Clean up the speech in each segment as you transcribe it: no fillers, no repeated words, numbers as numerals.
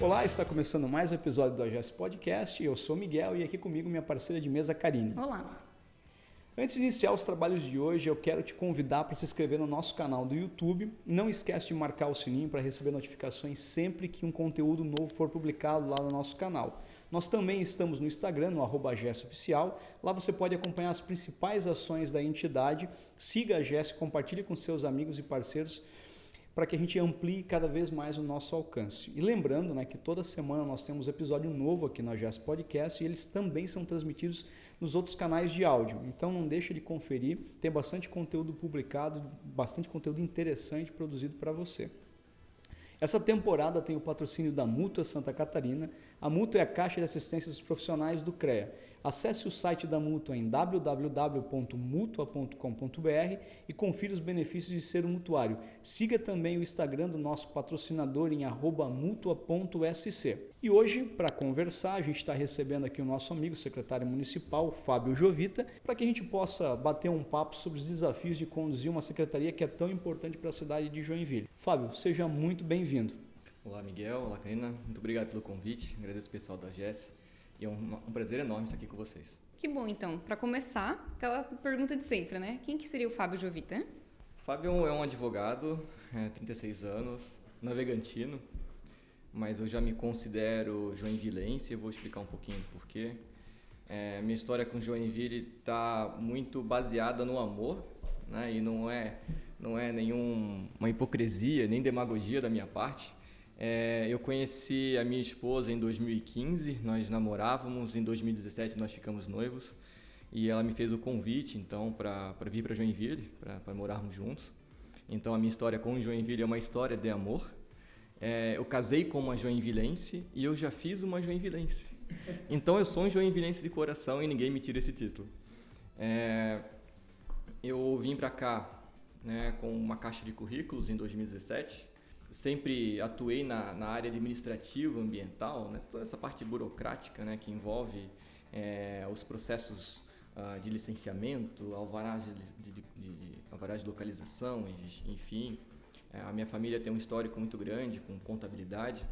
Olá, está começando mais um episódio do AGS Podcast. Eu sou Miguel e aqui comigo minha parceira de mesa, Karine. Olá! Antes de iniciar os trabalhos de hoje, eu quero te convidar para se inscrever no nosso canal do YouTube. Não esquece de marcar o sininho para receber notificações sempre que um conteúdo novo for publicado lá no nosso canal. Nós também estamos no Instagram, no @AGSOficial. Lá você pode acompanhar as principais ações da entidade. Siga a AGS, compartilhe com seus amigos e parceiros para que a gente amplie cada vez mais o nosso alcance. E lembrando, que toda semana nós temos episódio novo aqui no AGS Podcast e eles também são transmitidos nos outros canais de áudio. Então não deixa de conferir, tem bastante conteúdo publicado, bastante conteúdo interessante produzido para você. Essa temporada tem o patrocínio da Mútua Santa Catarina. A Mútua é a Caixa de Assistência dos Profissionais do CREA. Acesse o site da Mútua em www.mutua.com.br e confira os benefícios de ser um mutuário. Siga também o Instagram do nosso patrocinador em @mutua.sc. E hoje, para conversar, a gente está recebendo aqui o nosso amigo secretário municipal, Fábio Jovita, para que a gente possa bater um papo sobre os desafios de conduzir uma secretaria que é tão importante para a cidade de Joinville. Fábio, seja muito bem-vindo. Olá, Miguel. Olá, Karina. Muito obrigado pelo convite. Agradeço o pessoal da AGS. E é um prazer enorme estar aqui com vocês. Que bom, então. Para começar, aquela pergunta de sempre, né? Quem que seria o Fábio Jovita? Fábio é um advogado, 36 anos, navegantino, mas eu já me considero joinvilense. Eu vou explicar um pouquinho por quê. Minha história com Joinville está muito baseada no amor, né? E não é nenhuma hipocrisia, nem demagogia da minha parte. Eu conheci a minha esposa em 2015, nós namorávamos, em 2017 nós ficamos noivos e ela me fez o convite então para vir para Joinville, para morarmos juntos. Então a minha história com Joinville é uma história de amor. Eu casei com uma joinvilense e eu já fiz uma joinvilense. Então eu sou um joinvilense de coração e ninguém me tira esse título. Eu vim para cá, com uma caixa de currículos em 2017. Sempre atuei na área administrativa, ambiental, toda essa parte burocrática, que envolve os processos de licenciamento, alvarás de localização, enfim. A minha família tem um histórico muito grande com contabilidade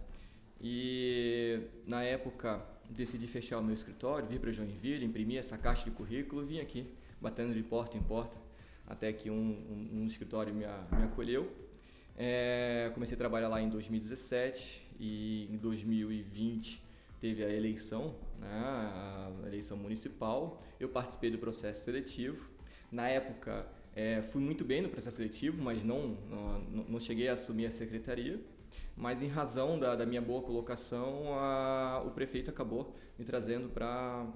e na época decidi fechar o meu escritório, vir para Joinville, imprimir essa caixa de currículo e vim aqui batendo de porta em porta até que um escritório me acolheu. Comecei a trabalhar lá em 2017 e em 2020 teve a eleição, a eleição municipal. Eu participei do processo seletivo. Na época fui muito bem no processo seletivo, mas não cheguei a assumir a secretaria. Mas em razão da minha boa colocação, o prefeito acabou me trazendo para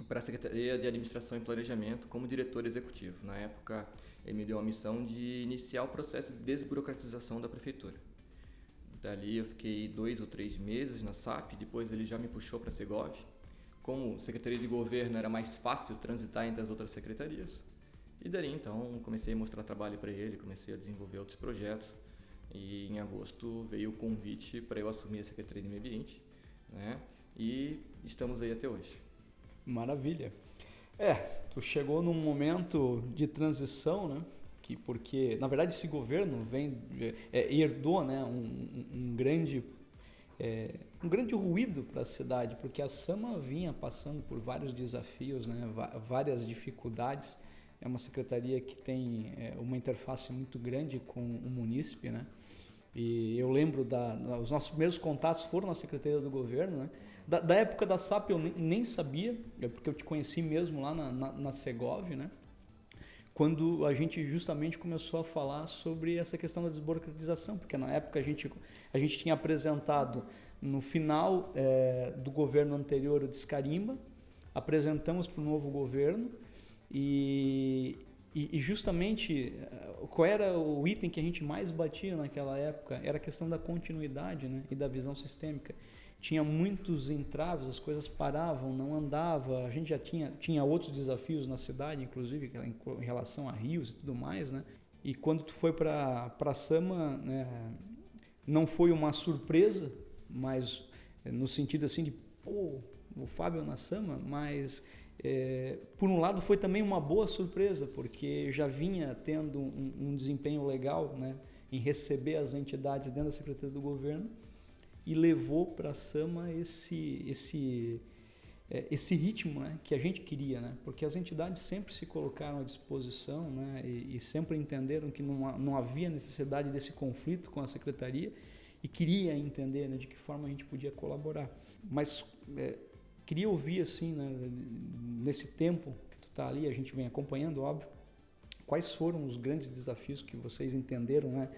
a Secretaria de Administração e Planejamento como diretor executivo. Na época, ele me deu a missão de iniciar o processo de desburocratização da prefeitura. Dali eu fiquei 2 ou 3 meses na SAP, depois ele já me puxou para a Segov. Como Secretaria de Governo era mais fácil transitar entre as outras secretarias. E dali então comecei a mostrar trabalho para ele, comecei a desenvolver outros projetos. E em agosto veio o convite para eu assumir a Secretaria de Meio Ambiente, e estamos aí até hoje. Maravilha. Tu chegou num momento de transição, porque na verdade esse governo herdou, um grande ruído para a cidade, porque a SAMA vinha passando por vários desafios, várias dificuldades. É uma secretaria que tem uma interface muito grande com o munícipe, E eu lembro os nossos primeiros contatos foram na Secretaria do Governo, Da época da SAP eu nem sabia, porque eu te conheci mesmo lá na Segov, quando a gente justamente começou a falar sobre essa questão da desburocratização, porque na época a gente tinha apresentado no final do governo anterior o Descarimba, apresentamos para o novo governo e justamente qual era o item que a gente mais batia naquela época? Era a questão da continuidade, e da visão sistêmica. Tinha muitos entraves, as coisas paravam, não andava, a gente já tinha outros desafios na cidade, inclusive em relação a rios e tudo mais, E quando tu foi para a SAMA, não foi uma surpresa, mas no sentido assim de, o Fábio na SAMA, mas por um lado foi também uma boa surpresa, porque já vinha tendo um desempenho legal, em receber as entidades dentro da Secretaria do Governo. e levou para a Sama esse ritmo, né, que a gente queria, né, porque as entidades sempre se colocaram à disposição, né, e sempre entenderam que não havia necessidade desse conflito com a secretaria e queria entender, né, de que forma a gente podia colaborar. Mas queria ouvir, assim, né, nesse tempo que tu está ali, a gente vem acompanhando, óbvio, quais foram os grandes desafios que vocês entenderam, né,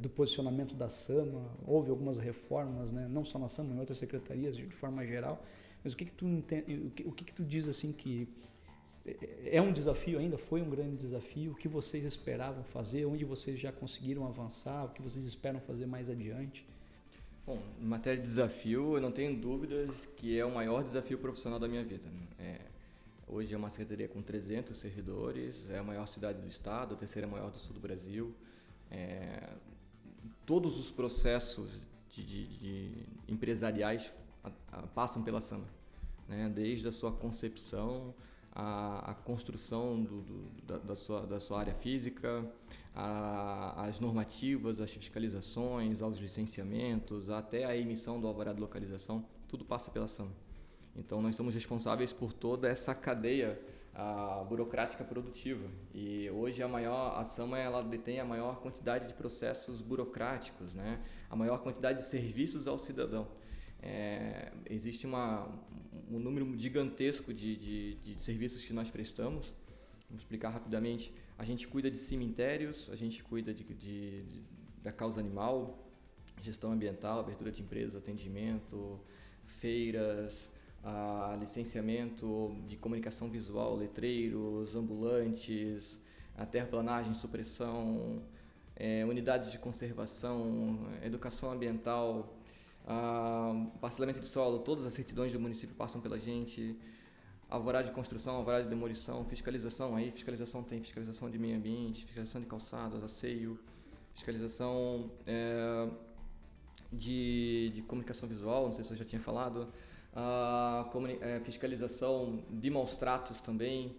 do posicionamento da Sama? Houve algumas reformas, né, não só na Sama, em outras secretarias de forma geral, mas o que tu entende, o que tu diz assim que é um desafio ainda, foi um grande desafio, o que vocês esperavam fazer, onde vocês já conseguiram avançar, o que vocês esperam fazer mais adiante? Bom, em matéria de desafio, eu não tenho dúvidas que é o maior desafio profissional da minha vida. Hoje é uma secretaria com 300 servidores, é a maior cidade do estado, a terceira maior do sul do Brasil. Todos os processos de empresariais passam pela Sama, né? Desde a sua concepção, a construção da sua área física, as normativas, as fiscalizações, aos licenciamentos, até a emissão do alvará de localização, tudo passa pela Sama. Então, nós somos responsáveis por toda essa cadeia burocrática produtiva. E hoje a Sama ela detém a maior quantidade de processos burocráticos, né? A maior quantidade de serviços ao cidadão. Existe um número gigantesco de serviços que nós prestamos. Vamos explicar rapidamente. A gente cuida de cemitérios, a gente cuida da causa animal, gestão ambiental, abertura de empresas, atendimento, feiras, licenciamento de comunicação visual, letreiros, ambulantes, a terraplanagem, supressão, unidades de conservação, educação ambiental, parcelamento de solo, todas as certidões do município passam pela gente, alvará de construção, alvará de demolição, fiscalização, aí fiscalização tem fiscalização de meio ambiente, fiscalização de calçadas, asseio, fiscalização de comunicação visual, não sei se eu já tinha falado, fiscalização de maus tratos também.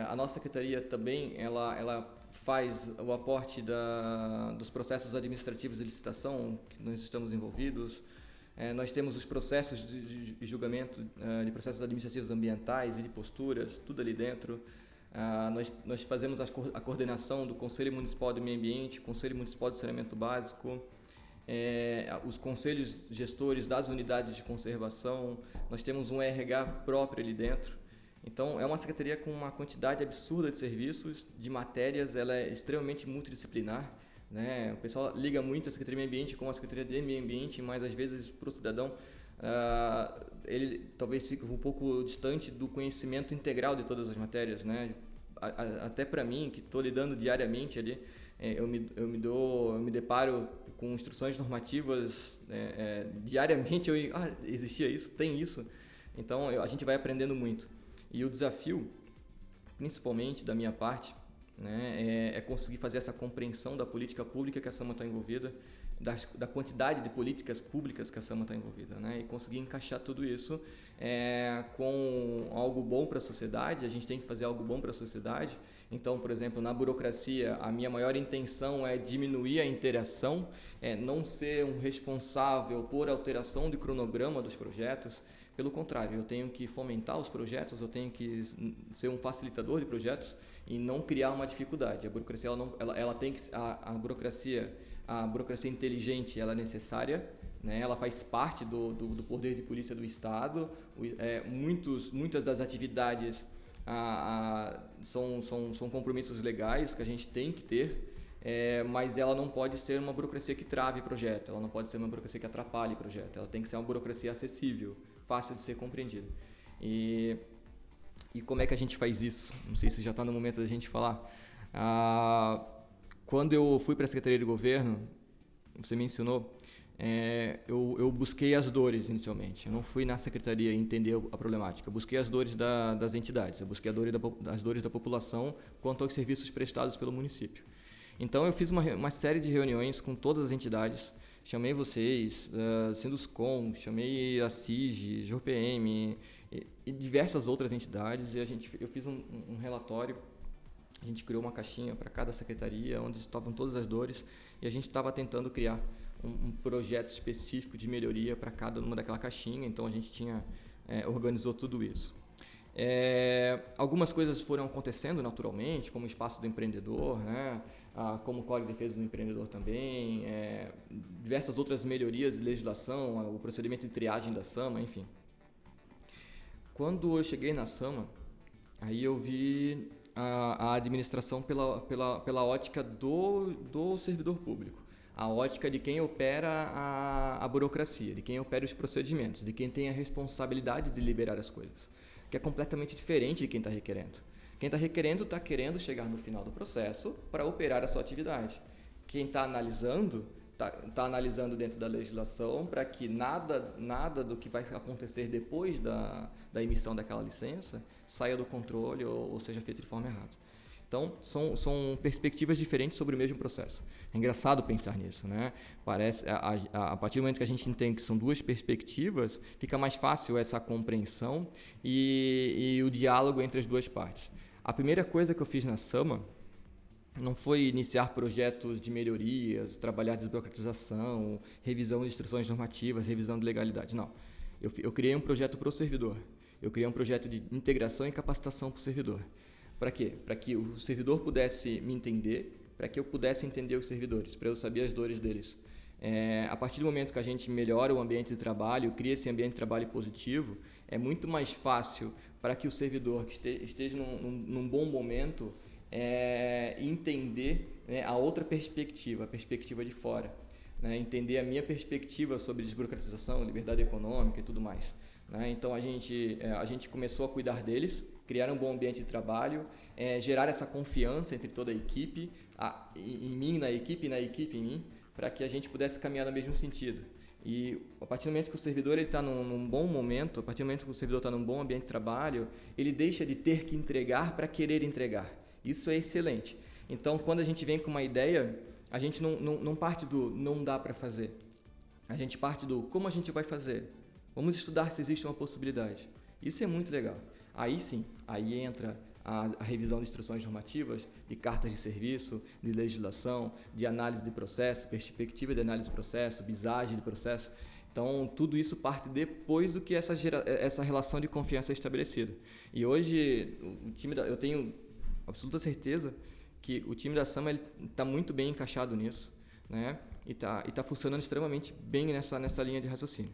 A nossa secretaria também ela faz o aporte dos processos administrativos de licitação que nós estamos envolvidos. Nós temos os processos de julgamento de processos administrativos ambientais e de posturas, tudo ali dentro. Nós fazemos a coordenação do Conselho Municipal do Meio Ambiente, Conselho Municipal de Saneamento Básico, os conselhos gestores das unidades de conservação. Nós temos um RH próprio ali dentro. Então, é uma secretaria com uma quantidade absurda de serviços, de matérias, ela é extremamente multidisciplinar, né? O pessoal liga muito a Secretaria de Meio Ambiente com a Secretaria de Meio Ambiente, mas às vezes para o cidadão ele talvez fique um pouco distante do conhecimento integral de todas as matérias, né? Até para mim, que estou lidando diariamente ali, eu me deparo com instruções normativas diariamente, existia isso, tem isso. Então, a gente vai aprendendo muito. E o desafio, principalmente da minha parte, né, é conseguir fazer essa compreensão da política pública que a Sama está envolvida, da quantidade de políticas públicas que a Sama está envolvida, né, e conseguir encaixar tudo isso com algo bom para a sociedade. A gente tem que fazer algo bom para a sociedade. Então, por exemplo, na burocracia, a minha maior intenção é diminuir a interação, não ser um responsável por alteração de cronograma dos projetos. Pelo contrário, eu tenho que fomentar os projetos, eu tenho que ser um facilitador de projetos e não criar uma dificuldade. A burocracia ela tem que a burocracia inteligente, ela é necessária, né? Ela faz parte do poder de polícia do Estado. Muitas das atividades são compromissos legais que a gente tem que ter, mas ela não pode ser uma burocracia que trave projeto, ela não pode ser uma burocracia que atrapalhe projeto, ela tem que ser uma burocracia acessível, fácil de ser compreendida. E como é que a gente faz isso? Não sei se já está no momento da gente falar. Quando eu fui para a Secretaria de Governo, você mencionou, eu busquei as dores inicialmente. Eu não fui na Secretaria entender a problemática. Eu busquei as dores das entidades, eu busquei as dores da população quanto aos serviços prestados pelo município. Então, eu fiz uma série de reuniões com todas as entidades. Chamei vocês, Sinduscom, chamei a CIG, JPM e diversas outras entidades, e eu fiz um relatório. A gente criou uma caixinha para cada secretaria, onde estavam todas as dores, e a gente estava tentando criar um projeto específico de melhoria para cada uma daquela caixinha, então a gente organizou tudo isso. Algumas coisas foram acontecendo naturalmente, como o espaço do empreendedor, né? Como o Código de Defesa do Empreendedor também, diversas outras melhorias de legislação, o procedimento de triagem da SAMA, enfim. Quando eu cheguei na SAMA, aí eu vi a administração pela ótica do servidor público, a ótica de quem opera a burocracia, de quem opera os procedimentos, de quem tem a responsabilidade de liberar as coisas, que é completamente diferente de quem está requerendo. Quem está requerendo está querendo chegar no final do processo para operar a sua atividade. Quem está analisando, está analisando dentro da legislação para que nada do que vai acontecer depois da emissão daquela licença saia do controle ou seja feito de forma errada. Então, são perspectivas diferentes sobre o mesmo processo. É engraçado pensar nisso, né? Parece, a partir do momento que a gente entende que são duas perspectivas, fica mais fácil essa compreensão e o diálogo entre as duas partes. A primeira coisa que eu fiz na SAMA não foi iniciar projetos de melhorias, trabalhar desburocratização, revisão de instruções normativas, revisão de legalidade, não. Eu criei um projeto para o servidor. Eu criei um projeto de integração e capacitação para o servidor. Para quê? Para que o servidor pudesse me entender, para que eu pudesse entender os servidores, para eu saber as dores deles. A partir do momento que a gente melhora o ambiente de trabalho, cria esse ambiente de trabalho positivo, é muito mais fácil para que o servidor que esteja num bom momento entender, né, a outra perspectiva, a perspectiva de fora. Né, entender a minha perspectiva sobre desburocratização, liberdade econômica e tudo mais. Né? Então a gente começou a cuidar deles, criar um bom ambiente de trabalho, gerar essa confiança entre toda a equipe, em mim, na equipe em mim, para que a gente pudesse caminhar no mesmo sentido. E a partir do momento que o servidor está num bom momento, a partir do momento que o servidor está num bom ambiente de trabalho, ele deixa de ter que entregar para querer entregar. Isso é excelente. Então, quando a gente vem com uma ideia, a gente não parte do não dá para fazer. A gente parte do como a gente vai fazer. Vamos estudar se existe uma possibilidade. Isso é muito legal. Aí sim, aí entra a revisão de instruções normativas, de cartas de serviço, de legislação, de análise de processo, perspectiva de análise de processo, visagem de processo. Então, tudo isso parte depois do que essa relação de confiança é estabelecida. E hoje, eu tenho absoluta certeza que o time da SAMA está muito bem encaixado nisso, né? E tá funcionando extremamente bem nessa linha de raciocínio.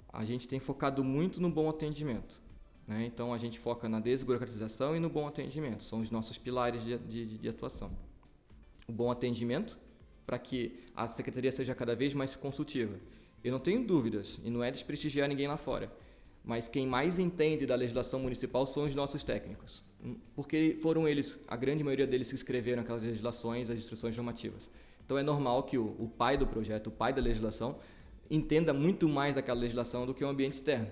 A gente tem focado muito no bom atendimento. Né? Então, a gente foca na desburocratização e no bom atendimento. São os nossos pilares de atuação. O bom atendimento, para que a secretaria seja cada vez mais consultiva. Eu não tenho dúvidas, e não é desprestigiar ninguém lá fora, mas quem mais entende da legislação municipal são os nossos técnicos. Porque foram eles, a grande maioria deles, que escreveram aquelas legislações, as instruções normativas. Então, é normal que o pai do projeto, o pai da legislação, entenda muito mais daquela legislação do que o ambiente externo.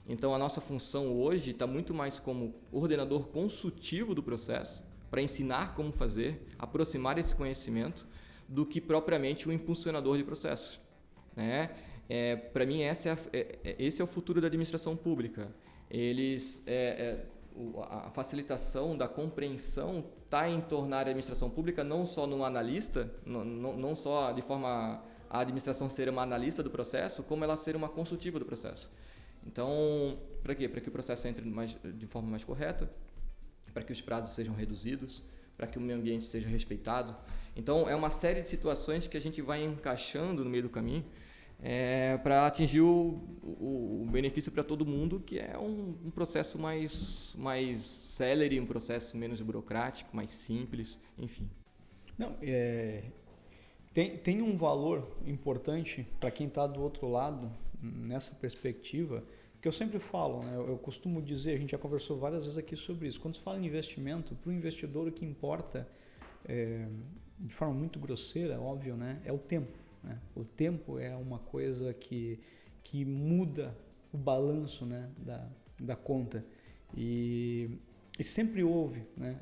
Então, a nossa função hoje está muito mais como coordenador consultivo do processo, para ensinar como fazer, aproximar esse conhecimento, do que propriamente o impulsionador de processos. Né? Para mim, esse é o futuro da administração pública. A facilitação da compreensão está em tornar a administração pública não só num analista, não só de forma a administração ser uma analista do processo, como ela ser uma consultiva do processo. Então, para quê? Para que o processo entre de forma mais correta, para que os prazos sejam reduzidos, para que o meio ambiente seja respeitado. Então, é uma série de situações que a gente vai encaixando no meio do caminho para atingir o benefício para todo mundo, que é um processo mais célere, um processo menos burocrático, mais simples, enfim. Não, tem um valor importante para quem está do outro lado, nessa perspectiva, que eu sempre falo, né? Eu costumo dizer, a gente já conversou várias vezes aqui sobre isso, quando se fala em investimento, para o investidor o que importa, de forma muito grosseira, óbvio, né? É o tempo. Né? O tempo é uma coisa que muda o balanço, né? da conta. E sempre houve, né?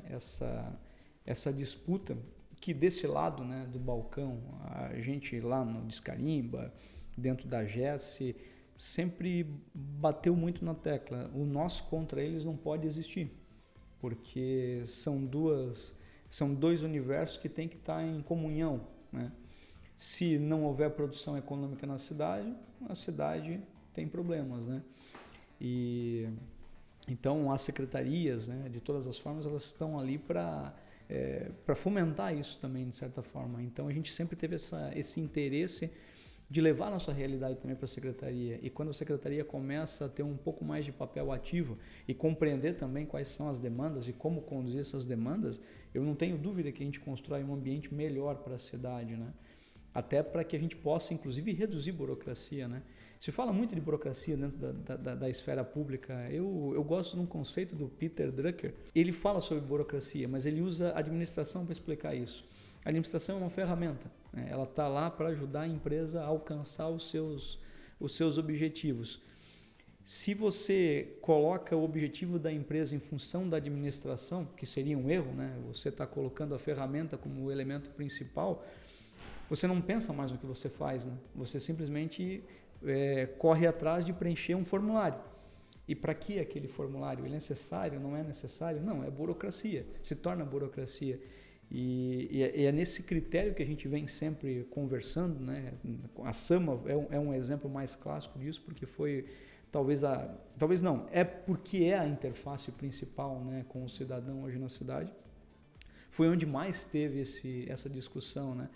essa disputa que desse lado, né? do balcão, a gente lá no Descarimba, dentro da GES, sempre bateu muito na tecla. O nós contra eles não pode existir, porque são dois universos que têm que estar em comunhão. Né? Se não houver produção econômica na cidade, a cidade tem problemas, né? E então as secretarias, né, de todas as formas, elas estão ali para fomentar isso também, de certa forma. Então a gente sempre teve esse interesse de levar a nossa realidade também para a secretaria. E quando a secretaria começa a ter um pouco mais de papel ativo e compreender também quais são as demandas e como conduzir essas demandas, eu não tenho dúvida que a gente constrói um ambiente melhor para a cidade, né? Até para que a gente possa, inclusive, reduzir burocracia, né? Se fala muito de burocracia dentro da esfera pública. Eu gosto de um conceito do Peter Drucker. Ele fala sobre burocracia, mas ele usa a administração para explicar isso. A administração é uma ferramenta, né? Ela está lá para ajudar a empresa a alcançar os seus objetivos. Se você coloca o objetivo da empresa em função da administração, que seria um erro, né? Você está colocando a ferramenta como o elemento principal, você não pensa mais no que você faz, né? Você simplesmente corre atrás de preencher um formulário. E para que aquele formulário? Ele é necessário? Não é necessário? Não, é burocracia, se torna burocracia. E é nesse critério que a gente vem sempre conversando, né? A SAMA é um exemplo mais clássico disso, porque foi talvez não, é porque é a interface principal, né, com o cidadão hoje na cidade. Foi onde mais teve essa discussão, né?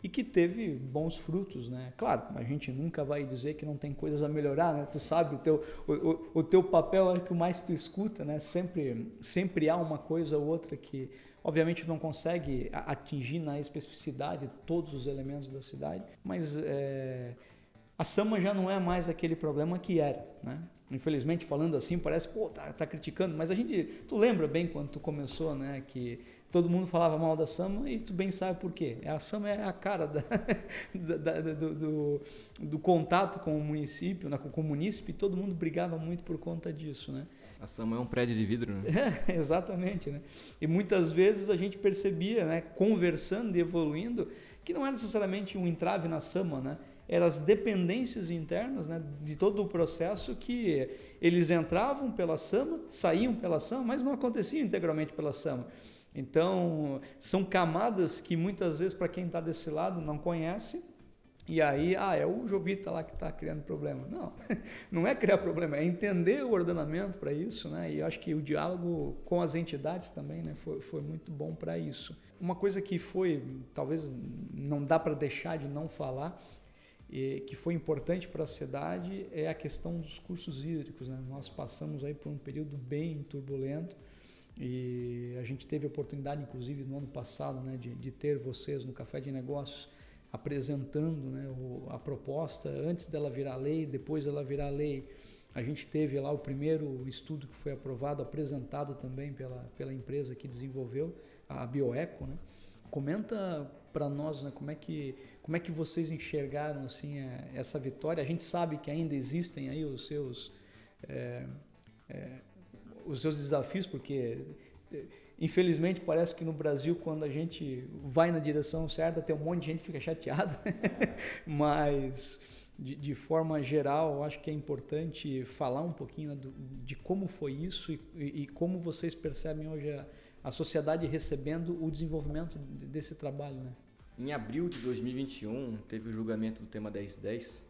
E que teve bons frutos, né? Claro, a gente nunca vai dizer que não tem coisas a melhorar, né? Tu sabe, o teu papel é o que mais tu escuta, né? Sempre há uma coisa ou outra que, obviamente, não consegue atingir na especificidade todos os elementos da cidade, mas a SAMA já não é mais aquele problema que era, né? Infelizmente, falando assim, parece, pô, tá criticando, mas tu lembra bem quando tu começou, né, que todo mundo falava mal da SAMA e tu bem sabe por quê. A SAMA é a cara do contato com o município, né, com o munícipe, e todo mundo brigava muito por conta disso, né? A SAMA é um prédio de vidro, né? Exatamente, né? E muitas vezes a gente percebia, né, conversando e evoluindo, que não é necessariamente um entrave na SAMA, né? Eram as dependências internas, né, de todo o processo, que eles entravam pela SAMA, saíam pela SAMA, mas não acontecia integralmente pela SAMA. Então, são camadas que muitas vezes, para quem está desse lado, não conhece, e aí, é o Jovita lá que está criando problema. Não, não é criar problema, é entender o ordenamento para isso, né? E eu acho que o diálogo com as entidades também, né, foi muito bom para isso. Uma coisa que talvez não dá para deixar de não falar, que foi importante para a cidade, é a questão dos cursos hídricos, né? Nós passamos aí por um período bem turbulento e a gente teve a oportunidade, inclusive no ano passado, né, de ter vocês no Café de Negócios apresentando, né, a proposta antes dela virar lei, depois dela virar lei. A gente teve lá o primeiro estudo que foi aprovado, apresentado também pela empresa que desenvolveu, a Bioeco, né? Comenta para nós, né, como é que vocês enxergaram assim essa vitória. A gente sabe que ainda existem aí os seus desafios, porque infelizmente parece que no Brasil, quando a gente vai na direção certa, tem um monte de gente que fica chateada, mas de forma geral, eu acho que é importante falar um pouquinho, né, de como foi isso e como vocês percebem hoje a sociedade recebendo o desenvolvimento desse trabalho, né? Em abril de 2021, teve o julgamento do tema 1010.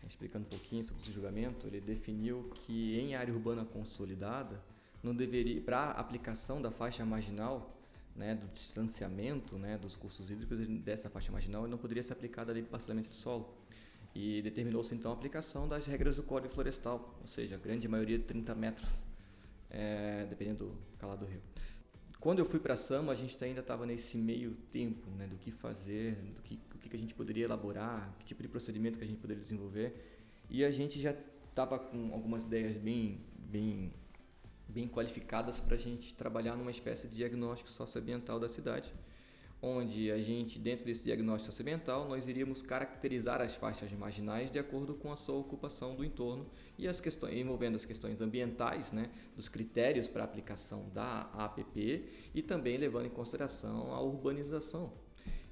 Explicando um pouquinho sobre esse julgamento, ele definiu que em área urbana consolidada, não deveria, para a aplicação da faixa marginal, né, do distanciamento, né, dos cursos hídricos dessa faixa marginal, ele não poderia ser aplicada a lei de parcelamento de solo. E determinou-se então a aplicação das regras do Código Florestal, ou seja, a grande maioria de 30 metros, dependendo do calar do rio. Quando eu fui para a SAMA, a gente ainda estava nesse meio tempo, né, do que fazer, do que a gente poderia elaborar, que tipo de procedimento que a gente poderia desenvolver. E a gente já estava com algumas ideias bem qualificadas para a gente trabalhar numa espécie de diagnóstico socioambiental da cidade, onde a gente, dentro desse diagnóstico socioambiental, nós iríamos caracterizar as faixas marginais de acordo com a sua ocupação do entorno e as questões, envolvendo as questões ambientais, né, dos critérios para a aplicação da APP e também levando em consideração a urbanização.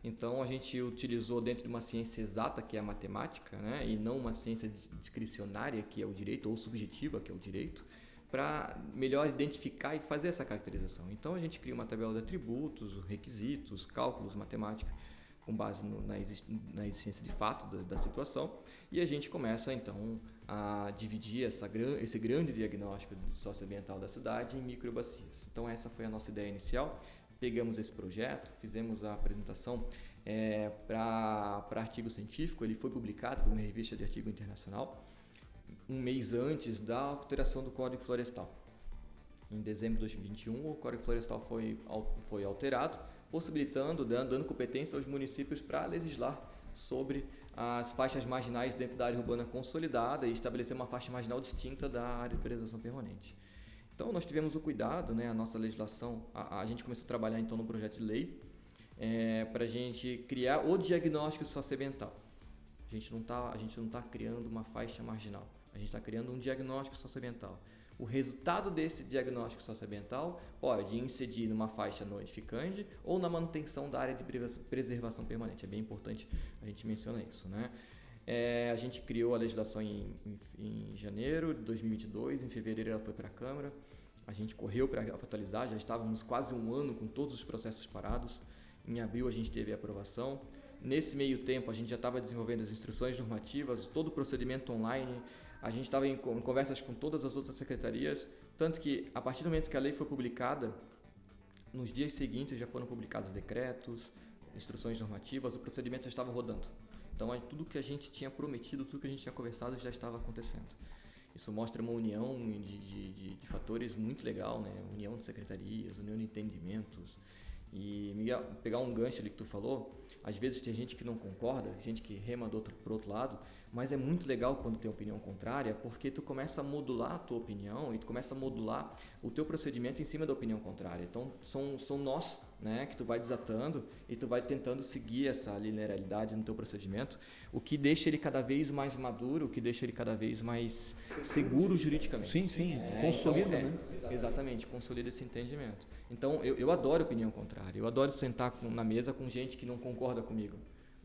Então, a gente utilizou dentro de uma ciência exata, que é a matemática, né, e não uma ciência discricionária, que é o direito, ou subjetiva, que é o direito, para melhor identificar e fazer essa caracterização. Então, a gente cria uma tabela de atributos, requisitos, cálculos, matemática, com base na existência de fato da situação, e a gente começa então a dividir esse grande diagnóstico socioambiental da cidade em microbacias. Então essa foi a nossa ideia inicial. Pegamos esse projeto, fizemos a apresentação para artigo científico. Ele foi publicado por uma revista de artigo internacional um mês antes da alteração do Código Florestal. Em dezembro de 2021, o Código Florestal foi alterado, possibilitando, dando competência aos municípios para legislar sobre as faixas marginais dentro da área urbana consolidada e estabelecer uma faixa marginal distinta da área de preservação permanente. Então, nós tivemos o cuidado, a nossa legislação, a gente começou a trabalhar então no projeto de lei para a gente criar o diagnóstico socioambiental. A gente não está criando uma faixa marginal, a gente está criando um diagnóstico socioambiental. O resultado desse diagnóstico socioambiental pode incidir numa faixa não edificante ou na manutenção da área de preservação permanente. É bem importante a gente mencionar isso, né? A gente criou a legislação em janeiro de 2022, em fevereiro ela foi para a Câmara, a gente correu para atualizar, já estávamos quase um ano com todos os processos parados, em abril a gente teve a aprovação. Nesse meio tempo a gente já estava desenvolvendo as instruções normativas, todo o procedimento online, a gente estava em conversas com todas as outras secretarias, tanto que a partir do momento que a lei foi publicada, nos dias seguintes já foram publicados decretos, instruções normativas, o procedimento já estava rodando. Então tudo que a gente tinha prometido, tudo que a gente tinha conversado já estava acontecendo. Isso mostra uma união de fatores muito legal, né? União de secretarias, união de entendimentos. E Miguel, pegar um gancho ali que tu falou, às vezes tem gente que não concorda, gente que rema pro outro lado, mas é muito legal quando tem opinião contrária, porque tu começa a modular a tua opinião e tu começa a modular o teu procedimento em cima da opinião contrária. Então, são nós, né, que tu vai desatando e tu vai tentando seguir essa linearidade no teu procedimento, o que deixa ele cada vez mais maduro, o que deixa ele cada vez mais seguro juridicamente. Sim, consolida, então, né? Exatamente, consolida esse entendimento. Então, eu adoro opinião contrária, eu adoro sentar na mesa com gente que não concorda comigo.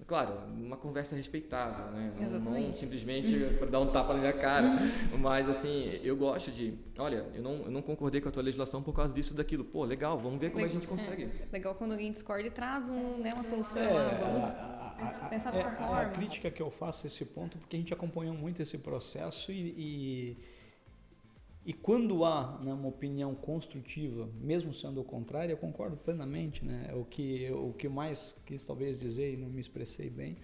Claro, uma conversa respeitável, né? Não simplesmente para dar um tapa na minha cara. Mas, assim, eu gosto de... Olha, eu não concordei com a tua legislação por causa disso, daquilo. Pô, legal, vamos ver como a gente consegue. Legal quando alguém discorda e traz uma solução. Vamos pensar dessa forma. A crítica que eu faço a esse ponto, porque a gente acompanhou muito esse processo e quando há, né, uma opinião construtiva, mesmo sendo o contrário, eu concordo plenamente, né? O que mais quis talvez dizer e não me expressei bem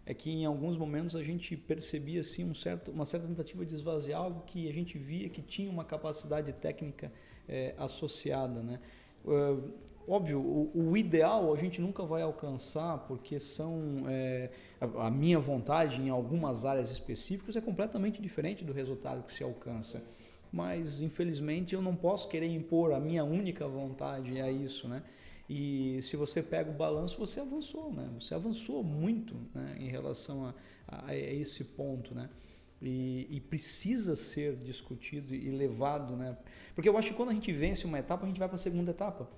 é que em alguns momentos a gente percebia assim, uma certa tentativa de esvaziar algo que a gente via que tinha uma capacidade técnica associada, né? Óbvio, o ideal a gente nunca vai alcançar, porque a minha vontade em algumas áreas específicas é completamente diferente do resultado que se alcança. Mas, infelizmente, eu não posso querer impor a minha única vontade a isso, né? E se você pega o balanço, você avançou, né? Você avançou muito, né, em relação a esse ponto, né? E precisa ser discutido e levado, né? Porque eu acho que quando a gente vence uma etapa, a gente vai para a segunda etapa.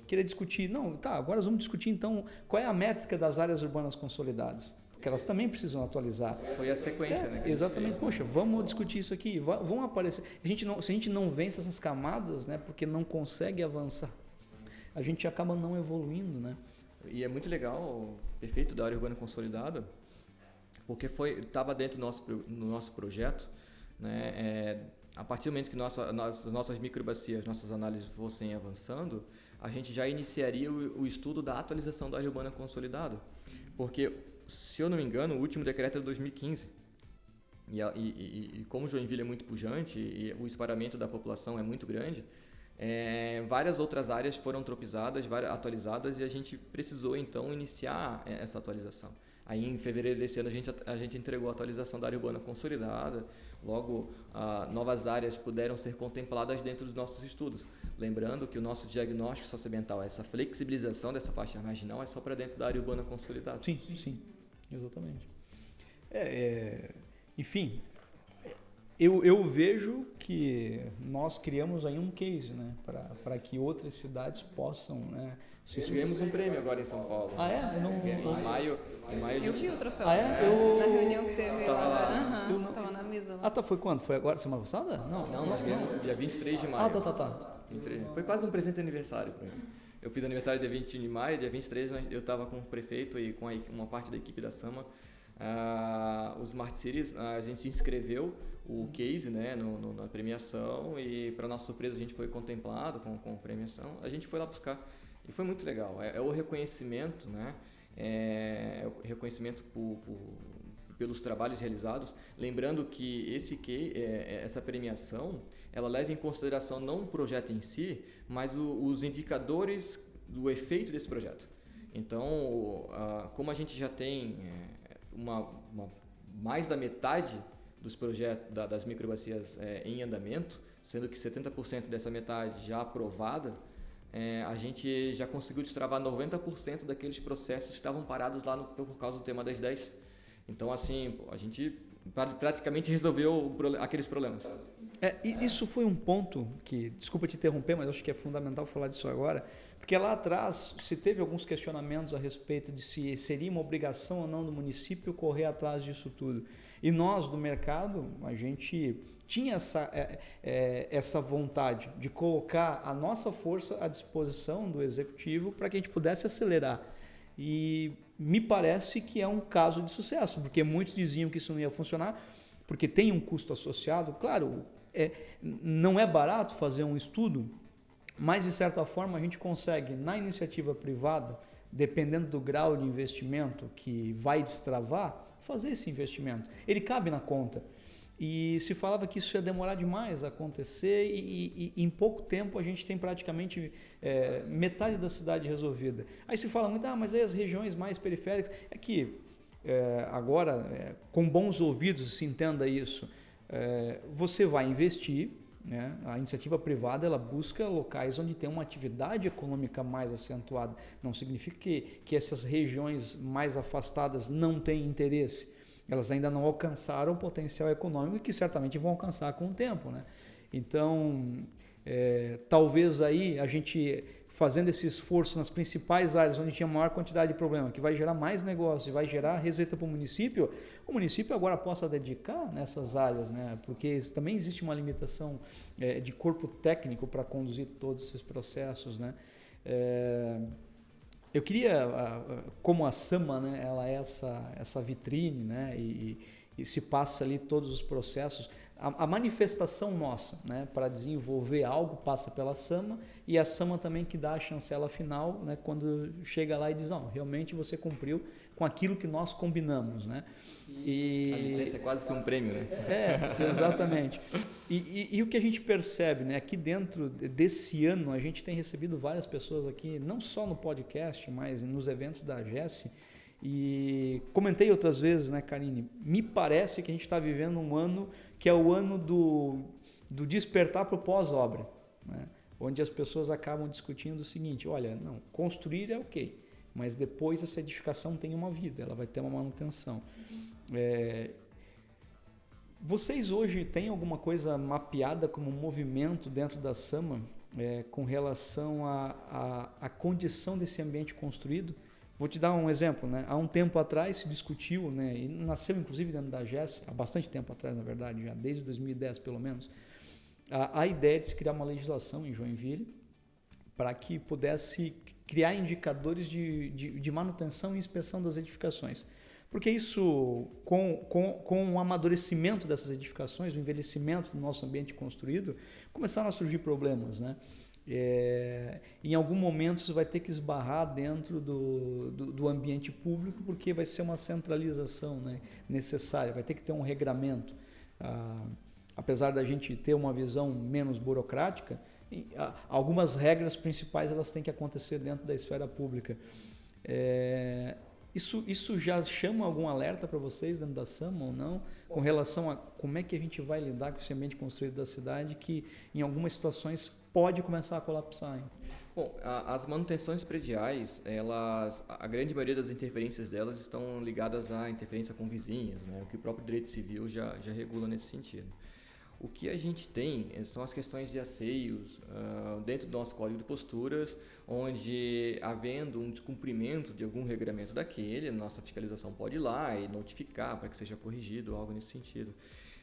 Querer discutir, agora nós vamos discutir então qual é a métrica das áreas urbanas consolidadas. Porque elas também precisam atualizar. Foi a sequência, né? Exatamente. Poxa, vamos discutir isso aqui. Vão aparecer. Se a gente não vence essas camadas, né, porque não consegue avançar, a gente acaba não evoluindo, né? E é muito legal, perfeito, da área urbana consolidada, porque estava dentro do nosso projeto, né? A partir do momento que nossas microbacias, nossas análises fossem avançando, a gente já iniciaria o estudo da atualização da área urbana consolidada. Porque, se eu não me engano, o último decreto é de 2015. E como Joinville é muito pujante e o espalhamento da população é muito grande, várias outras áreas foram tropizadas, atualizadas, e a gente precisou, então, iniciar essa atualização. Aí, em fevereiro desse ano, a gente entregou a atualização da área urbana consolidada. Logo, novas áreas puderam ser contempladas dentro dos nossos estudos. Lembrando que o nosso diagnóstico socioambiental, essa flexibilização dessa faixa marginal, é só para dentro da área urbana consolidada. Sim, exatamente. Enfim, eu vejo que nós criamos aí um case, né, para que outras cidades possam, né, Ganhamos um prêmio agora em São Paulo. Ah, é? Em maio Eu vi o troféu. Ah, é? Na reunião que teve lá. Tava na mesa lá. Foi quando? Foi agora, semana passada? Não, nós ganhamos dia 23 de maio. Tá. Foi quase um presente de aniversário para mim. Eu fiz aniversário dia 20 de maio, dia 23 eu estava com o prefeito e com uma parte da equipe da Sama. Os Smart Cities, a gente se inscreveu o case, né, na premiação, e para nossa surpresa a gente foi contemplado com a premiação. A gente foi lá buscar e foi muito legal. É o reconhecimento, né, o reconhecimento pelos trabalhos realizados. Lembrando que essa premiação, ela leva em consideração não o projeto em si, mas os indicadores do efeito desse projeto. Então, como a gente já tem mais da metade dos projetos das microbacias em andamento, sendo que 70% dessa metade já aprovada, a gente já conseguiu destravar 90% daqueles processos que estavam parados lá por causa do tema das 10. Então, assim, a gente praticamente resolveu aqueles problemas. Isso foi um ponto que, desculpa te interromper, mas acho que é fundamental falar disso agora, porque lá atrás se teve alguns questionamentos a respeito de se seria uma obrigação ou não do município correr atrás disso tudo. E nós, do mercado, a gente tinha essa vontade de colocar a nossa força à disposição do executivo para que a gente pudesse acelerar. E me parece que é um caso de sucesso, porque muitos diziam que isso não ia funcionar, porque tem um custo associado. Claro, não é barato fazer um estudo, mas de certa forma a gente consegue, na iniciativa privada, dependendo do grau de investimento que vai destravar, fazer esse investimento. Ele cabe na conta. E se falava que isso ia demorar demais a acontecer e em pouco tempo a gente tem praticamente metade da cidade resolvida. Aí se fala muito, mas aí as regiões mais periféricas... É que agora, com bons ouvidos, se entenda isso, você vai investir, né? A iniciativa privada ela busca locais onde tem uma atividade econômica mais acentuada. Não significa que essas regiões mais afastadas não têm interesse. Elas ainda não alcançaram o potencial econômico que certamente vão alcançar com o tempo, né? Então, talvez aí a gente fazendo esse esforço nas principais áreas onde tinha maior quantidade de problema, que vai gerar mais negócio, vai gerar receita para o município agora possa dedicar nessas áreas, né? Porque também existe uma limitação de corpo técnico para conduzir todos esses processos, né? Eu queria, como a Sama, né, ela é essa vitrine, né, e se passa ali todos os processos, a manifestação nossa, né, para desenvolver algo passa pela Sama, e a Sama também que dá a chancela final, né, quando chega lá e diz, não, realmente você cumpriu com aquilo que nós combinamos, né? A licença é quase que um prêmio, né? Exatamente. E o que a gente percebe, né, aqui dentro desse ano, a gente tem recebido várias pessoas aqui, não só no podcast, mas nos eventos da AGES, e comentei outras vezes, né, Karine, me parece que a gente está vivendo um ano que é o ano do despertar para o pós-obra, né, onde as pessoas acabam discutindo o seguinte, olha, não, construir é ok, mas depois essa edificação tem uma vida, ela vai ter uma manutenção. Vocês hoje têm alguma coisa mapeada como movimento dentro da Sama com relação à condição desse ambiente construído? Vou te dar um exemplo, né? Há um tempo atrás se discutiu, né? E nasceu inclusive dentro da AGES, há bastante tempo atrás, na verdade, já desde 2010 pelo menos, a ideia de se criar uma legislação em Joinville para que pudesse criar indicadores de manutenção e inspeção das edificações. Porque isso, com o amadurecimento dessas edificações, o envelhecimento do nosso ambiente construído, começaram a surgir problemas, né? Em algum momento isso vai ter que esbarrar dentro do ambiente público, porque vai ser uma centralização, né, necessária, vai ter que ter um regramento. Apesar da gente ter uma visão menos burocrática, algumas regras principais elas têm que acontecer dentro da esfera pública. Isso já chama algum alerta para vocês dentro da Sama ou não, com relação a como é que a gente vai lidar com esse ambiente construído da cidade que em algumas situações pode começar a colapsar? Hein? Bom, as manutenções prediais, a grande maioria das interferências delas estão ligadas à interferência com vizinhos, né? O que o próprio direito civil já regula nesse sentido. O que a gente tem são as questões de asseios dentro do nosso código de posturas, onde, havendo um descumprimento de algum regramento daquele, a nossa fiscalização pode ir lá e notificar para que seja corrigido, algo nesse sentido.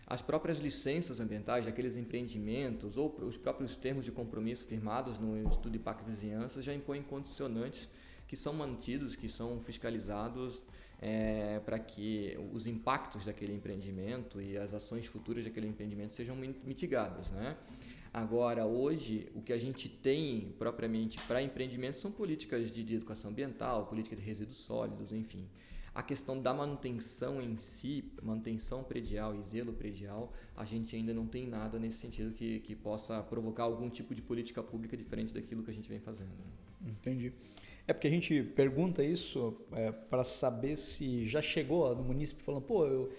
as próprias licenças ambientais daqueles empreendimentos ou os próprios termos de compromisso firmados no Estudo de Impacto e Vizinhança já impõem condicionantes que são mantidos, que são fiscalizados para que os impactos daquele empreendimento e as ações futuras daquele empreendimento sejam mitigadas, né? Agora, hoje, o que a gente tem propriamente para empreendimentos são políticas de educação ambiental, política de resíduos sólidos, enfim. A questão da manutenção em si, manutenção predial e zelo predial, a gente ainda não tem nada nesse sentido que possa provocar algum tipo de política pública diferente daquilo que a gente vem fazendo. Entendi. É porque a gente pergunta isso para saber se já chegou no munícipe falando, pô, eu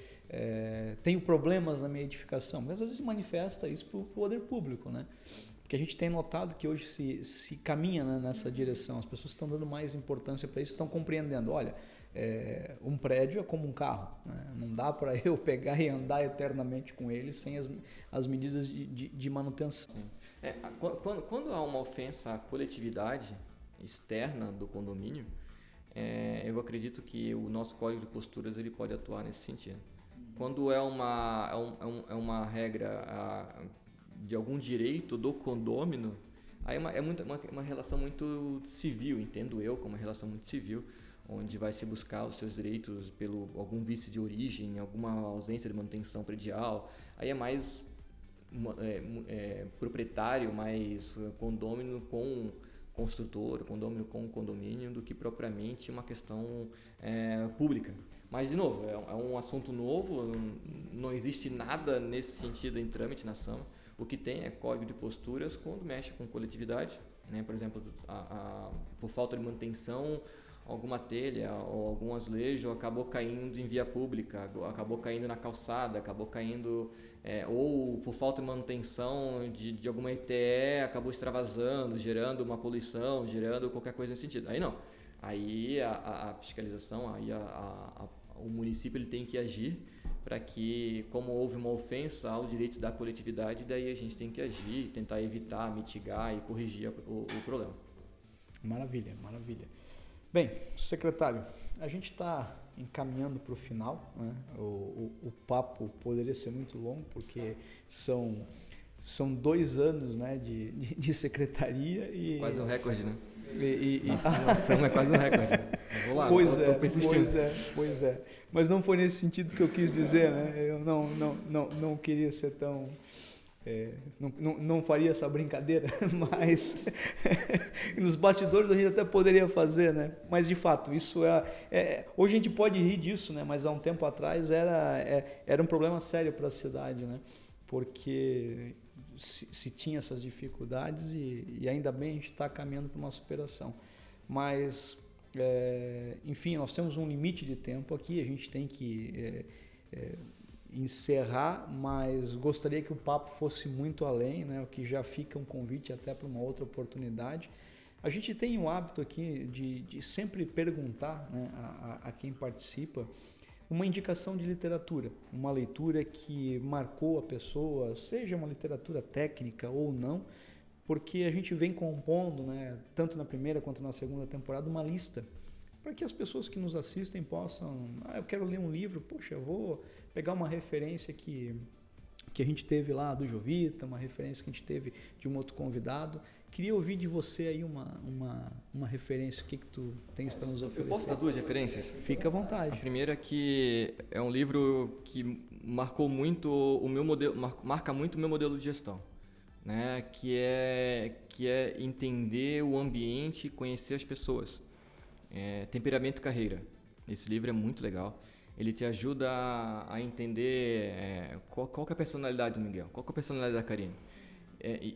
tenho problemas na minha edificação, mas às vezes manifesta isso para o poder público, né? Porque a gente tem notado que hoje se caminha, né, nessa direção, as pessoas estão dando mais importância para isso, estão compreendendo, olha, um prédio é como um carro, né? Não dá para eu pegar e andar eternamente com ele sem as medidas de manutenção. Quando há uma ofensa à coletividade externa do condomínio, eu acredito que o nosso código de posturas ele pode atuar nesse sentido. Quando é uma regra de algum direito do condômino, aí uma relação muito civil, entendo eu como uma relação muito civil, onde vai se buscar os seus direitos pelo algum vício de origem, alguma ausência de manutenção predial, aí é mais proprietário, mais condômino com construtor, condômino com condomínio, do que propriamente uma questão pública. Mas, de novo, é um assunto novo, não existe nada nesse sentido em trâmite na SAMA. O que tem é código de posturas quando mexe com coletividade, né? Por exemplo, por falta de manutenção, alguma telha ou algum azulejo acabou caindo em via pública, acabou caindo na calçada, acabou caindo, ou por falta de manutenção de alguma ETE, acabou extravasando, gerando uma poluição, gerando qualquer coisa nesse sentido. Aí não. Aí a fiscalização, aí o município ele tem que agir para que, como houve uma ofensa ao direito da coletividade, daí a gente tem que agir, tentar evitar, mitigar e corrigir o problema. Maravilha, maravilha. Bem, secretário, a gente está encaminhando para o final, né? O papo poderia ser muito longo, porque são 2 anos, né, de secretaria e... Quase um recorde, né? Nossa, é quase um recorde. Vou lá, estou persistindo. Pois é. Mas não foi nesse sentido que eu quis dizer, né? Eu não queria ser tão... não faria essa brincadeira, mas nos bastidores a gente até poderia fazer, né? Mas de fato, isso hoje a gente pode rir disso, né? Mas há um tempo atrás era um problema sério para a cidade, né? Porque se tinha essas dificuldades e ainda bem a gente está caminhando para uma superação. Mas, enfim, nós temos um limite de tempo aqui, a gente tem que encerrar, mas gostaria que o papo fosse muito além, né? O que já fica um convite até para uma outra oportunidade. A gente tem o hábito aqui de sempre perguntar, né, a quem participa uma indicação de literatura, uma leitura que marcou a pessoa, seja uma literatura técnica ou não, porque a gente vem compondo, né, tanto na primeira quanto na segunda temporada, uma lista para que as pessoas que nos assistem possam, eu quero ler um livro, poxa, eu vou pegar uma referência que a gente teve lá do Jovita, uma referência que a gente teve de um outro convidado. Queria ouvir de você aí uma referência, o que tu tens para nos oferecer? Eu posso dar 2 referências? Fica à vontade. A primeira é que é um livro que marcou muito o meu modelo, marca muito o meu modelo de gestão, né? Que é entender o ambiente e conhecer as pessoas. Temperamento e Carreira. Esse livro é muito legal. Ele te ajuda a entender qual que é a personalidade do Miguel, qual que é a personalidade da Karine.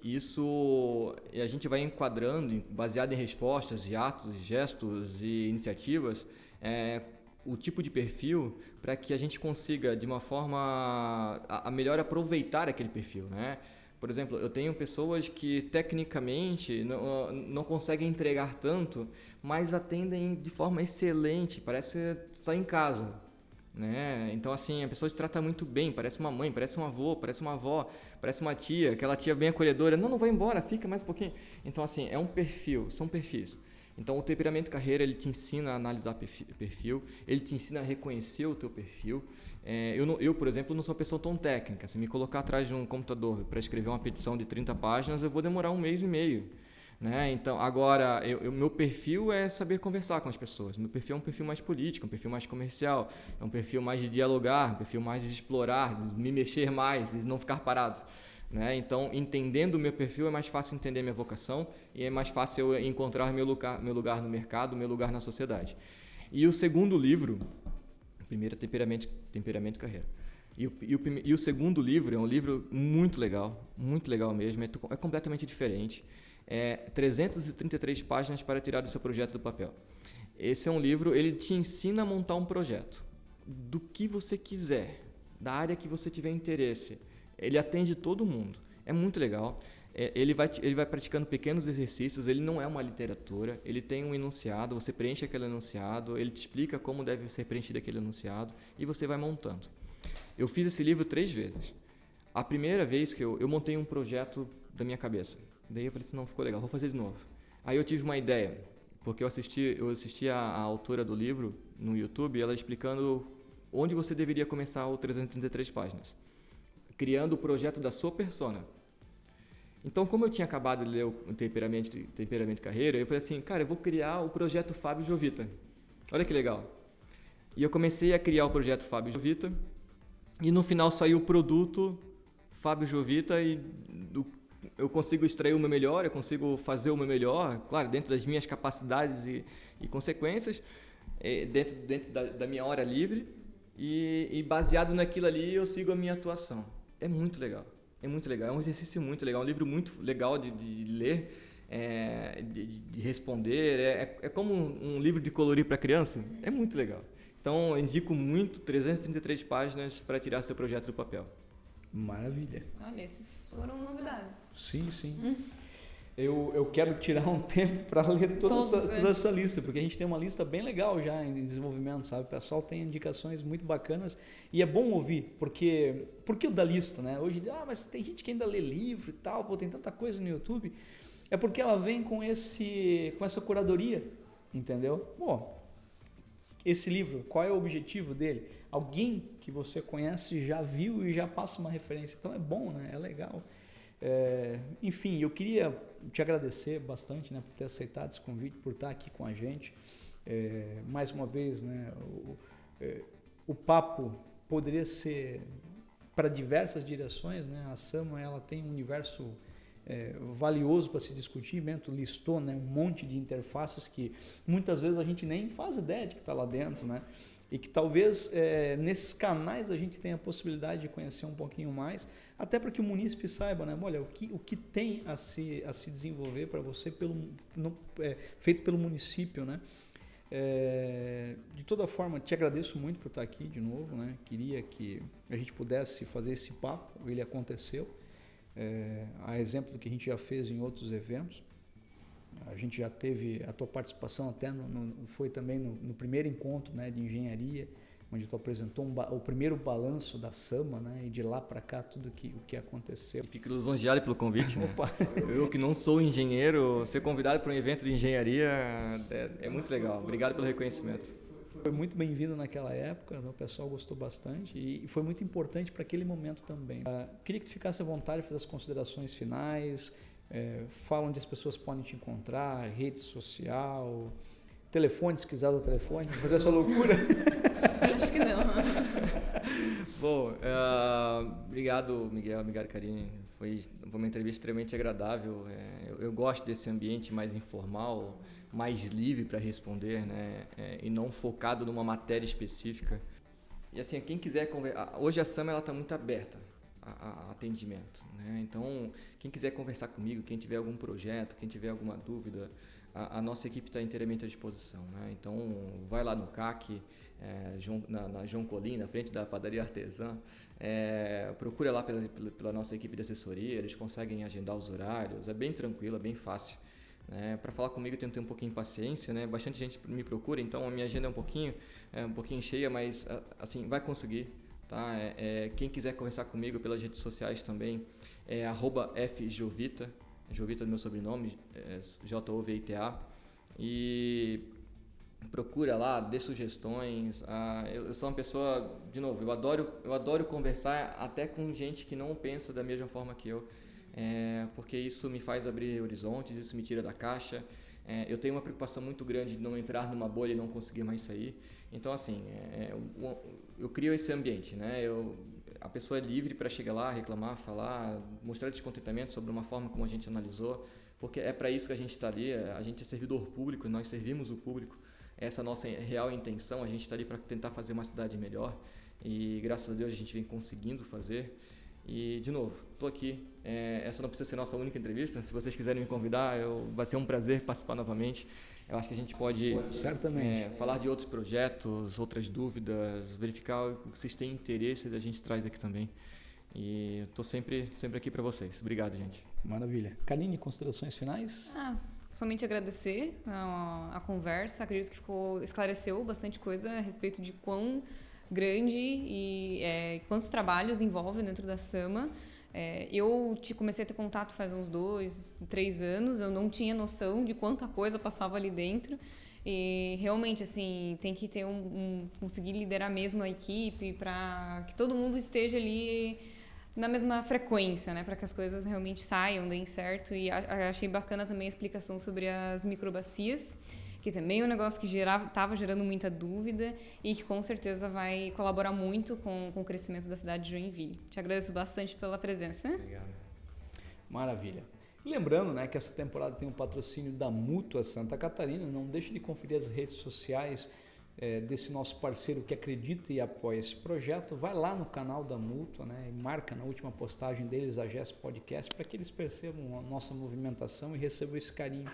Isso a gente vai enquadrando, baseado em respostas, e atos, gestos e iniciativas, o tipo de perfil para que a gente consiga, de uma forma a melhor aproveitar aquele perfil, né? Por exemplo, eu tenho pessoas que tecnicamente não conseguem entregar tanto, mas atendem de forma excelente, parece estar em casa, né? Então, assim, a pessoa se trata muito bem, parece uma mãe, parece um avô, parece uma avó, parece uma tia, aquela tia bem acolhedora, não vai embora, fica mais um pouquinho. Então, assim, é um perfil, são perfis. Então, o temperamento carreira, ele te ensina a analisar perfil, ele te ensina a reconhecer o teu perfil. Eu, por exemplo, não sou uma pessoa tão técnica. Se me colocar atrás de um computador para escrever uma petição de 30 páginas, eu vou demorar 1 mês e meio. Né? Então, agora, meu perfil é saber conversar com as pessoas. Meu perfil é um perfil mais político, um perfil mais comercial, é um perfil mais de dialogar, um perfil mais de explorar, de me mexer mais, de não ficar parado. Né? Então, entendendo o meu perfil, é mais fácil entender minha vocação e é mais fácil eu encontrar meu lugar no mercado, meu lugar na sociedade. E o segundo livro, o primeiro é Temperamento e Carreira. E o segundo livro é um livro muito legal mesmo, é completamente diferente. 333 páginas para tirar o seu projeto do papel. Esse é um livro, ele te ensina a montar um projeto do que você quiser, da área que você tiver interesse. Ele atende todo mundo. É muito legal. Ele vai praticando pequenos exercícios, ele não é uma literatura, ele tem um enunciado, você preenche aquele enunciado, ele te explica como deve ser preenchido aquele enunciado e você vai montando. Eu fiz esse livro 3 vezes. A primeira vez que eu montei um projeto da minha cabeça. Daí eu falei assim, não, ficou legal, vou fazer de novo. Aí eu tive uma ideia, porque eu assisti a autora do livro no YouTube, ela explicando onde você deveria começar o 333 páginas. Criando o projeto da sua persona. Então, como eu tinha acabado de ler o Temperamento e Carreira, eu falei assim, cara, eu vou criar o projeto Fábio Jovita. Olha que legal. E eu comecei a criar o projeto Fábio Jovita, e no final saiu o produto Fábio Jovita, e eu consigo extrair o meu melhor, eu consigo fazer o meu melhor, claro, dentro das minhas capacidades e consequências, dentro da minha hora livre, e baseado naquilo ali eu sigo a minha atuação. É muito legal, é um exercício muito legal, um livro muito legal de ler, de responder, é como um livro de colorir para criança, é muito legal. Então, eu indico muito 333 páginas para tirar seu projeto do papel. Maravilha. Olha, esses foram novidades. Sim. Eu quero tirar um tempo para ler toda essa lista, porque a gente tem uma lista bem legal já em desenvolvimento, sabe? O pessoal tem indicações muito bacanas e é bom ouvir, porque o da lista, né? Hoje, mas tem gente que ainda lê livro e tal, pô, tem tanta coisa no YouTube. É porque ela vem com essa curadoria, entendeu? Pô, esse livro, qual é o objetivo dele? Alguém que você conhece já viu e já passa uma referência. Então é bom, né? É legal. Enfim, eu queria te agradecer bastante, né, por ter aceitado esse convite, por estar aqui com a gente. Mais uma vez, né, o papo poderia ser para diversas direções, né? A Sama, ela tem um universo valioso para se discutir. Bento listou, né, um monte de interfaces que muitas vezes a gente nem faz ideia de que está lá dentro, né? E que talvez nesses canais a gente tenha a possibilidade de conhecer um pouquinho mais, até para que o munícipe saiba, né? Olha, o que tem a se desenvolver para você feito pelo município, né? De toda forma, te agradeço muito por estar aqui de novo, né? Queria que a gente pudesse fazer esse papo, ele aconteceu, a exemplo do que a gente já fez em outros eventos. A gente já teve a tua participação até foi também no primeiro encontro, né, de engenharia, onde tu apresentou o primeiro balanço da Sama, né, e de lá para cá tudo o que aconteceu. E fico lisonjeado pelo convite, né? Opa. Eu que não sou engenheiro, ser convidado para um evento de engenharia é muito legal. Obrigado pelo reconhecimento. Foi muito bem-vindo naquela época, né? O pessoal gostou bastante e foi muito importante para aquele momento também. Queria que tu ficasse à vontade para fazer as considerações finais. Fala onde as pessoas podem te encontrar, rede social, telefone, se quiser o telefone, fazer essa loucura. Acho que não. Bom, obrigado, Miguel, obrigado, Karine. Foi uma entrevista extremamente agradável. Eu gosto desse ambiente mais informal, mais livre para responder, né? E não focado numa matéria específica. E assim, quem quiser conversar, hoje a Sama está muito aberta a atendimento, né? Então, quem quiser conversar comigo, quem tiver algum projeto, quem tiver alguma dúvida, a nossa equipe está inteiramente à disposição, né? Então, vai lá no CAC, na João Colim, na frente da padaria artesã, procura lá pela nossa equipe de assessoria, eles conseguem agendar os horários, é bem tranquilo, é bem fácil. Para falar comigo, eu tenho que ter um pouquinho de paciência, né? Bastante gente me procura, então a minha agenda é um pouquinho cheia, mas assim, vai conseguir. Tá? Quem quiser conversar comigo pelas redes sociais também @fjovita, Jovita é meu sobrenome, Jovita, e procura lá, dê sugestões. Eu sou uma pessoa, de novo, eu adoro conversar até com gente que não pensa da mesma forma que eu, porque isso me faz abrir horizontes, isso me tira da caixa. Eu tenho uma preocupação muito grande de não entrar numa bolha e não conseguir mais sair. Então, assim, eu crio esse ambiente, né? A pessoa é livre para chegar lá, reclamar, falar, mostrar descontentamento sobre uma forma como a gente analisou, porque é para isso que a gente está ali. A gente é servidor público, nós servimos o público. Essa é a nossa real intenção. A gente está ali para tentar fazer uma cidade melhor e, graças a Deus, a gente vem conseguindo fazer. E, de novo, estou aqui. Essa não precisa ser nossa única entrevista. Se vocês quiserem me convidar, vai ser um prazer participar novamente. Eu acho que a gente pode falar de outros projetos, outras dúvidas, verificar o que vocês têm interesse, a gente traz aqui também. E estou sempre aqui para vocês. Obrigado, gente. Maravilha. Kaline, considerações finais? Somente agradecer a conversa. Acredito que esclareceu bastante coisa a respeito de quão grande e quantos trabalhos envolve dentro da Sama. Eu comecei a ter contato faz uns 2, 3 anos, eu não tinha noção de quanta coisa passava ali dentro e realmente assim, tem que ter conseguir liderar mesmo a equipe para que todo mundo esteja ali na mesma frequência, né, para que as coisas realmente saiam, deem certo. E achei bacana também a explicação sobre as microbacias, que também é um negócio que estava gerando muita dúvida e que com certeza vai colaborar muito com o crescimento da cidade de Joinville. Te agradeço bastante pela presença. Obrigado. Maravilha. E lembrando, né, que essa temporada tem um patrocínio da Mútua Santa Catarina. Não deixe de conferir as redes sociais desse nosso parceiro que acredita e apoia esse projeto. Vai lá no canal da Mútua, né, e marca na última postagem deles a GES Podcast para que eles percebam a nossa movimentação e recebam esse carinho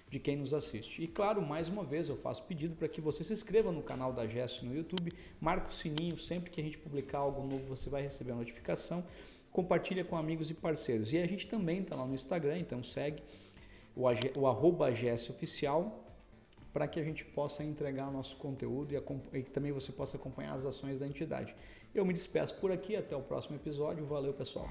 de quem nos assiste. E claro, mais uma vez eu faço pedido para que você se inscreva no canal da GES no YouTube, marca o sininho, sempre que a gente publicar algo novo você vai receber a notificação, compartilha com amigos e parceiros. E a gente também está lá no Instagram, então segue o @GESOficial para que a gente possa entregar o nosso conteúdo e também você possa acompanhar as ações da entidade. Eu me despeço por aqui, até o próximo episódio. Valeu, pessoal!